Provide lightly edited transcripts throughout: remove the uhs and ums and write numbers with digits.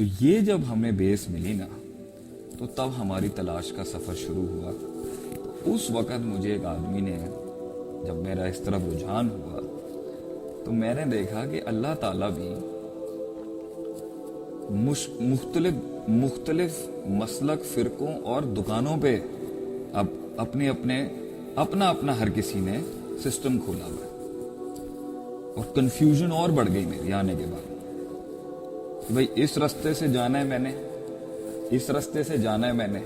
تو یہ جب ہمیں بیس ملی نا تو تب ہماری تلاش کا سفر شروع ہوا. اس وقت مجھے ایک آدمی نے, جب میرا اس طرف رجحان ہوا تو میں نے دیکھا کہ اللہ تعالیٰ بھی مختلف مسلک, فرقوں اور دکانوں پہ اب اپنا ہر کسی نے سسٹم کھولا ہوا ہے. اور کنفیوژن اور بڑھ گئی میری آنے کے بعد کہ بھائی اس راستے سے جانا ہے میں نے, اس راستے سے جانا ہے میں نے,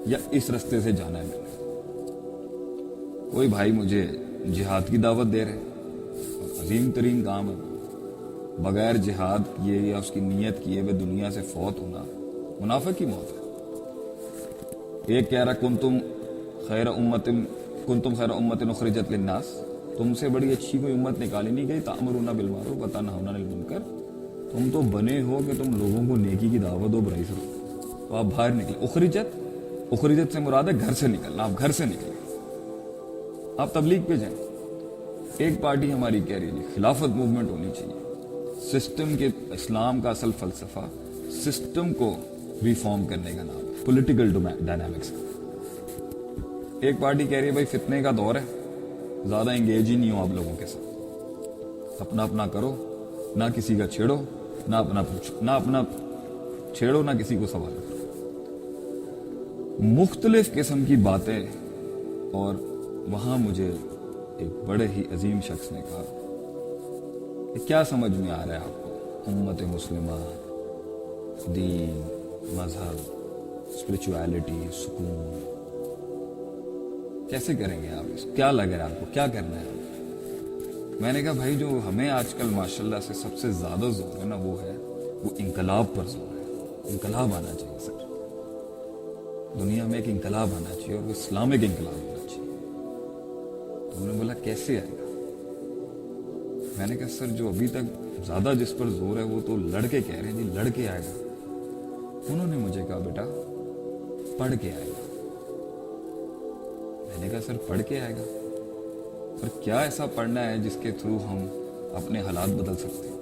یا اس راستے سے جانا ہے میں نے. کوئی بھائی مجھے جہاد کی دعوت دے رہے, عظیم ترین کام ہے, بغیر جہاد کیے یا اس کی نیت کیے ہوئے دنیا سے فوت ہونا منافق کی موت ہے. ایک کہہ رہا کنتم خیر امت اخرجت للناس, تم سے بڑی اچھی کوئی امت نکالی نہیں گئی, تأمرون بالمعروف وتنہون عن المنکر, تم تو بنے ہو کہ تم لوگوں کو نیکی کی دعوت دو, برائی سے روکو. تو آپ باہر نکلے. اخرجت سے مراد ہے گھر سے نکلنا. آپ گھر سے نکلے, آپ تبلیغ پہ جائیں. ایک پارٹی ہماری کہہ رہی ہے خلافت موومنٹ ہونی چاہیے. سسٹم کے, اسلام کا اصل فلسفہ سسٹم کو ریفارم کرنے کا نام ہے, پولیٹیکل ڈائنامکس. ایک پارٹی کہہ رہی ہے بھائی فتنے کا دور ہے, زیادہ انگیج ہی نہیں ہو آپ لوگوں کے ساتھ, اپنا کرو, نہ کسی کا چھیڑو, نہ اپنا چھیڑو, نہ کسی کو سوال کرو. مختلف قسم کی باتیں. اور وہاں مجھے ایک بڑے ہی عظیم شخص نے کہا کہ کیا سمجھ میں آ رہا ہے آپ کو امت مسلمہ, دین, مذہب, اسپرچویلٹی, سکون کیسے کریں گے آپ, اس کیا لگ رہا ہے آپ کو, کیا کرنا ہے آپ؟ میں نے کہا بھائی جو ہمیں آج کل ماشاءاللہ سے سب سے زیادہ زور ہے نا وہ انقلاب پر زور ہے. انقلاب آنا چاہیے سر, دنیا میں ایک انقلاب آنا چاہیے, اور وہ اسلامک انقلاب ہونا چاہیے. تو انہوں نے بولا کیسے آئے گا؟ میں نے کہا سر جو ابھی تک زیادہ جس پر زور ہے وہ تو لڑکے کہہ رہے ہیں جی لڑکے آئے گا. انہوں نے مجھے کہا بیٹا پڑھ کے آئے گا. میں نے کہا سر پڑھ کے آئے گا, پر کیا ایسا پڑھنا ہے جس کے تھرو ہم اپنے حالات بدل سکتے ہیں؟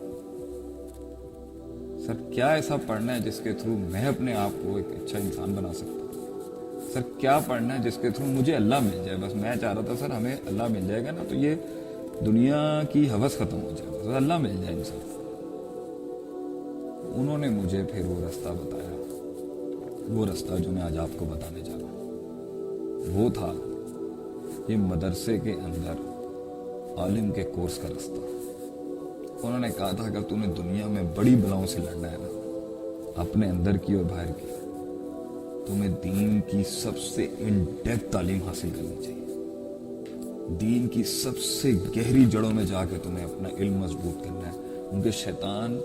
سر کیا ایسا پڑھنا ہے جس کے تھرو میں اپنے آپ کو ایک اچھا انسان بنا سکتا ہوں؟ سر کیا پڑھنا ہے جس کے تھرو مجھے اللہ مل جائے؟ بس میں چاہ رہا تھا سر ہمیں اللہ مل جائے گا نا تو یہ دنیا کی ہوس ختم ہو جائے, بس اللہ مل جائے انسان. انہوں نے مجھے پھر وہ راستہ بتایا, وہ راستہ جو میں آج آپ کو بتانے جا رہا ہوں وہ تھا یہ مدرسے کے اندر عالم کے کورس کا راستہ. انہوں نے کہا تھا اگر تو نے دنیا میں بڑی بلاؤں سے لڑنا ہے نا, اپنے اندر کی اور باہر کی, تمہیں دین کی سب سے ان ڈیپتھ تعلیم حاصل کرنی چاہیے. دین کی سب سے گہری جڑوں میں جا کے تمہیں اپنا علم مضبوط کرنا ہے. کیونکہ شیطان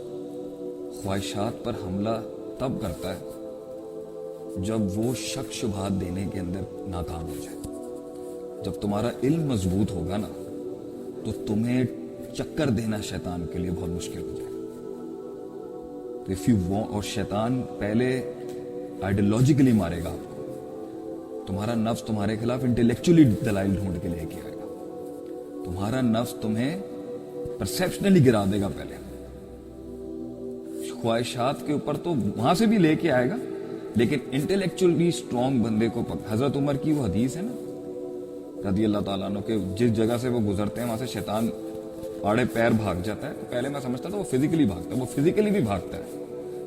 خواہشات پر حملہ تب کرتا ہے جب وہ شک شبہات دینے کے اندر ناکام ہو جائے. جب تمہارا علم مضبوط ہوگا نا تو تمہیں چکر دینا شیطان کے لیے بہت مشکل ہو جائے. تو if you want, اور شیطان پہلے آئیڈیالوجیکلی مارے گا آپ کو. تمہارا نفس تمہارے خلاف انٹلیکچولی دلائل ڈھونڈ کے لے کے آئے گا. تمہارا نفس تمہیں پرسیپشنلی گرا دے گا. پہلے خواہشات کے اوپر تو وہاں سے بھی لے کے آئے گا, لیکن انٹلیکچولی اسٹرانگ بندے کو حضرت عمر کی وہ حدیث ہے نا رضی اللہ تعالیٰ عنہ کہ جس جگہ سے وہ گزرتے ہیں وہاں سے شیطان آڑے پیر بھاگ جاتا ہے. پہلے میں سمجھتا تھا وہ فزیکلی بھاگتا ہے, وہ فزیکلی بھی بھاگتا ہے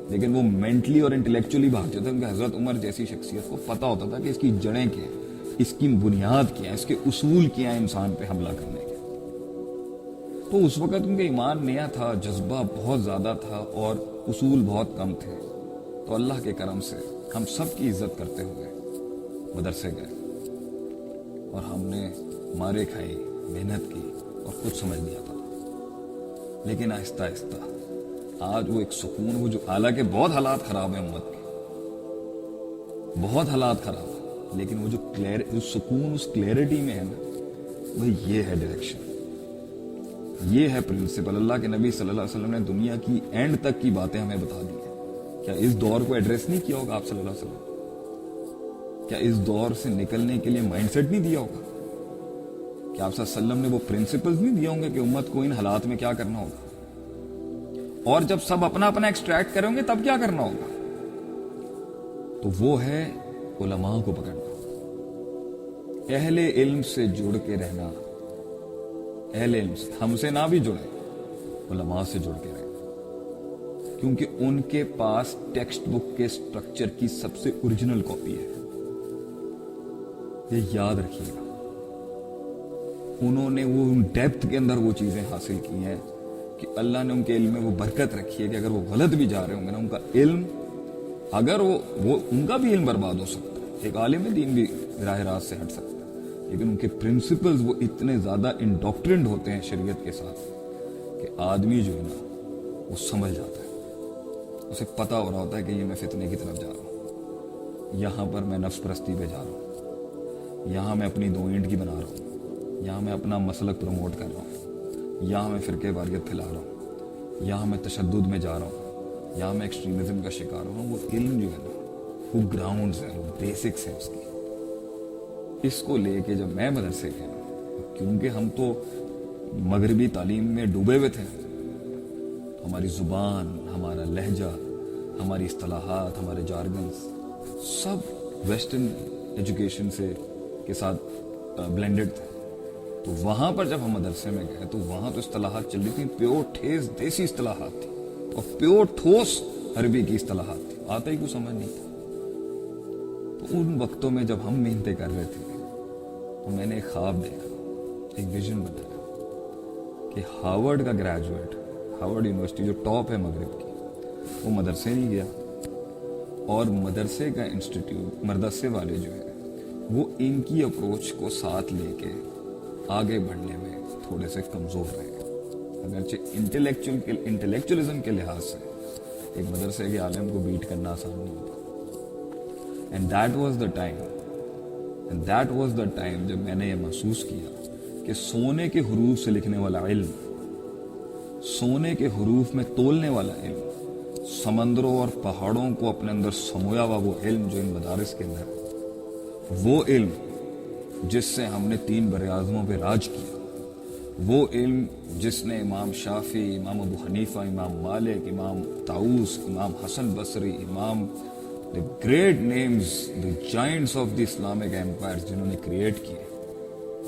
لیکن وہ مینٹلی اور انٹلیکچولی بھاگ جاتا ہے. کیونکہ حضرت عمر جیسی شخصیت کو پتا ہوتا تھا کہ اس کی جڑیں کیا ہیں, اس کی بنیاد کیا ہے, اس کے اصول کیا ہیں انسان پہ حملہ کرنے کے. تو اس وقت ان کا ایمان نیا تھا, جذبہ بہت زیادہ تھا اور اصول بہت کم تھے. تو اللہ کے کرم سے ہم سب کی عزت کرتے ہوئے مدرسے گئے اور ہم نے مارے کھائی, محنت کی اور کچھ سمجھ نہیں آتا. لیکن آہستہ آہستہ آج وہ ایک سکون, وہ جو حالانکہ بہت حالات خراب ہیں امت کے, بہت حالات خراب ہیں, لیکن وہ جو سکون اس کلیئرٹی میں ہے نا, وہ یہ ہے ڈائریکشن, یہ ہے پرنسپل. اللہ کے نبی صلی اللہ علیہ وسلم نے دنیا کی اینڈ تک کی باتیں ہمیں بتا دی ہیں. کیا اس دور کو ایڈریس نہیں کیا ہوگا آپ صلی اللہ علیہ وسلم؟ کیا اس دور سے نکلنے کے لیے مائنڈ سیٹ نہیں دیا ہوگا؟ کیا آپ صلی اللہ علیہ وسلم نے وہ پرنسپلز نہیں دیا ہوں گے کہ امت کو ان حالات میں کیا کرنا ہوگا؟ اور جب سب اپنا اپنا ایکسٹریکٹ کریں گے تب کیا کرنا ہوگا؟ تو وہ ہے علماء کو پکڑنا، اہل علم سے جڑ کے رہنا، اہل علم سے، ہم سے نہ بھی جڑے، علماء سے جڑ کے رہنا، کیونکہ ان کے پاس ٹیکسٹ بک کے سٹرکچر کی سب سے اوریجنل کاپی ہے. یہ یاد رکھیے گا، انہوں نے وہ ڈیپتھ کے اندر وہ چیزیں حاصل کی ہیں کہ اللہ نے ان کے علم میں وہ برکت رکھی ہے کہ اگر وہ غلط بھی جا رہے ہوں گے نا، ان کا علم، اگر وہ ان کا بھی علم برباد ہو سکتا ہے، ایک عالم دین بھی راہ راست سے ہٹ سکتا ہے، لیکن ان کے پرنسپلز وہ اتنے زیادہ انڈاکٹرنڈ ہوتے ہیں شریعت کے ساتھ کہ آدمی جو ہے نا وہ سمجھ جاتا ہے، اسے پتا ہو رہا ہوتا ہے کہ یہ میں فتنے کی طرف جا رہا ہوں، یہاں پر میں نفس پرستی پہ جا رہا ہوں، یہاں میں اپنی دو اینٹ کی بنا رہا ہوں، یہاں میں اپنا مسلک پروموٹ کر رہا ہوں، یہاں میں فرقے واریت پھیلا رہا ہوں، یہاں میں تشدد میں جا رہا ہوں، یہاں میں ایکسٹریمزم کا شکار ہوں. وہ علم جو ہے نا وہ گراؤنڈز ہیں، وہ بیسکس ہیں اس کی. اس کو لے کے جب میں مدرسے گیا، کیونکہ ہم تو مغربی تعلیم میں ڈوبے ہوئے تھے، ہماری زبان، ہمارا لہجہ، ہماری اصطلاحات، ہمارے جارگنز سب ویسٹرن ایجوکیشن کے ساتھ بلینڈڈ تھے. تو وہاں پر جب ہم مدرسے میں گئے تو وہاں تو اصطلاحات چل رہی تھیں، پیور ٹھیس دیسی اصطلاحات تھی اور پیور ٹھوس عربی کی اصطلاحات تھی، آتا ہی کچھ سمجھ نہیں تھا. تو ان وقتوں میں جب ہم محنتیں کر رہے تھے تو میں نے ایک خواب دیکھا، ایک ویژن بنایا کہ ہارورڈ کا گریجویٹ، ہارورڈ یونیورسٹی جو ٹاپ ہے مغرب کی، وہ مدرسے نہیں گیا، اور مدرسے کا انسٹیٹیوٹ، مدرسے والے جو ہے وہ ان کی اپروچ کو ساتھ لے کے آگے بڑھنے میں تھوڑے سے کمزور رہے. اگرچہ انٹلیکچولیزم کے لحاظ سے ایک مدرسے کے عالم کو بیٹ کرنا آسان نہیں ہوتا. And that was the time جب میں نے یہ محسوس کیا کہ سونے کے حروف سے لکھنے والا علم، سونے کے حروف میں تولنے والا علم، سمندروں اور پہاڑوں کو اپنے اندر سمویا ہوا وہ علم جو ان مدارس کے اندر ہے، وہ علم جس سے ہم نے 3 براعظموں پہ راج کیا، وہ علم جس نے امام شافعی، امام ابو حنیفہ، امام مالک، امام طاؤس، امام حسن بصری، امام the great names, the giants of the Islamic empires جنہوں نے کریٹ کیے،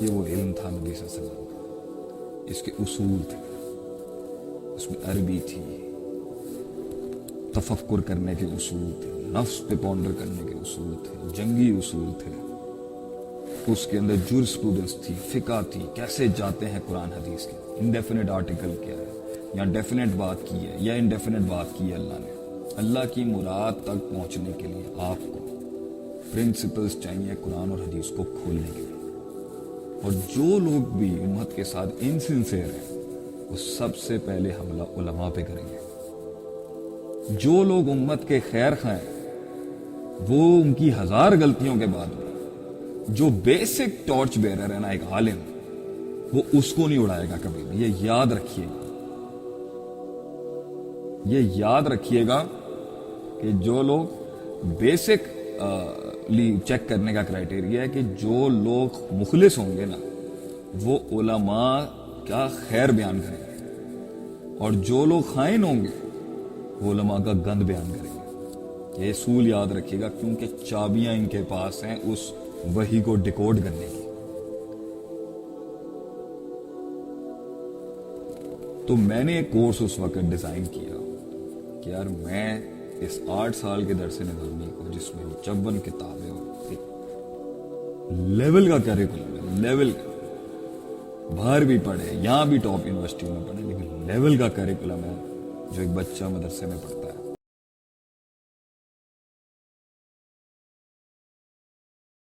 یہ وہ علم تھا نبی صلی اللہ علیہ وسلم کا. اس کے اصول تھے، اس میں عربی تھی، تفکر کرنے کے اصول تھے، نفس پہ پونڈر کرنے کے اصول تھے، جنگی اصول تھے، اس کے اندر جورسپروڈنس تھی، فقہ تھی، کیسے جاتے ہیں قرآن حدیث کے، انڈیفینٹ آرٹیکل کیا ہے، یا ڈیفینٹ بات کی ہے یا انڈیفینٹ بات کی ہے. اللہ کی مراد تک پہنچنے کے لیے آپ کو پرنسپلز چاہیے قرآن اور حدیث کو کھولنے کے لیے. اور جو لوگ بھی امت کے ساتھ انسنسیئر ہیں وہ سب سے پہلے حملہ علماء پہ کریں گے. جو لوگ امت کے خیر خواہ ہیں وہ ان کی 1000 غلطیوں کے بعد جو بیسک ٹارچ بیرر ہے نا ایک عالم، وہ اس کو نہیں اڑائے گا کبھی بھی. یہ یاد رکھیے گا، یہ یاد رکھیے گا کہ جو لوگ بیسک چیک کرنے کا کرائٹیریا ہے کہ جو لوگ مخلص ہوں گے نا وہ علماء کا خیر بیان کریں گے، اور جو لوگ خائن ہوں گے وہ علماء کا گند بیان کریں گے. یہ اصول یاد رکھیے گا، کیونکہ چابیاں ان کے پاس ہیں اس وحی کو ڈیکوڈ کرنے کی. تو میں نے ایک کورس اس وقت ڈیزائن کیا کہ یار میں اس 8 سال کے درس نظامی کو، جس میں 54 کتابیں اور لیول کا کریکولم ہے، لیول کا، باہر بھی پڑھے، یہاں بھی ٹاپ یونیورسٹیوں میں پڑھے، لیکن لیول کا کریکولم ہے جو ایک بچہ مدرسے میں پڑھتا ہے،